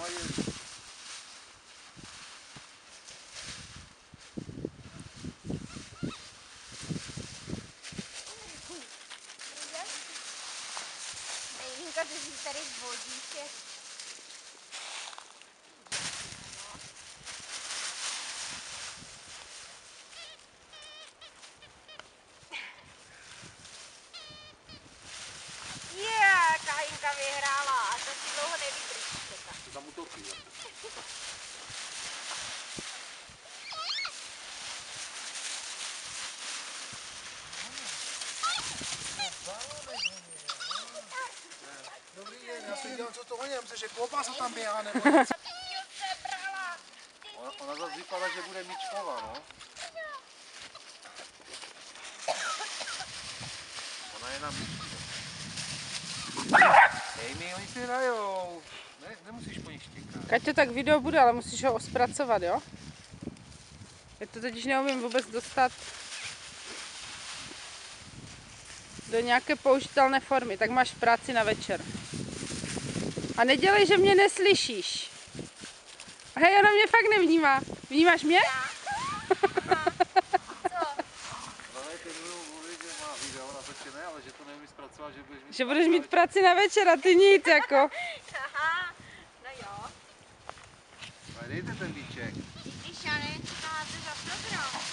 mají... Nejlinka, ty jsi tady v vodíček. Kajinka vyhrála a to si dlouho nevydržíte. To tam utopí. Dobrý den, já jsem dělal, co to oni, myslím, že klobása tam běhá, nebo něco. Ona zase vypadá, že bude míčková, no. Ona je na míčku. Hej mi, oni si hrajou. Ne, nemusíš po nich štěkat. Kaťo, tak video bude, ale musíš ho ospracovat, jo? Já to totiž neumím vůbec dostat do nějaké použitelné formy, tak máš práci na večer. A nedělej, že mě neslyšíš. Hej, ona mě fakt nevnímá. Vnímáš mě? Ale že to neumí zpracovat, že budeš mít práci na večer a ty nic, jako. Aha, no jo. Ale dejte ten líček. Když já nevím, co to máte za program.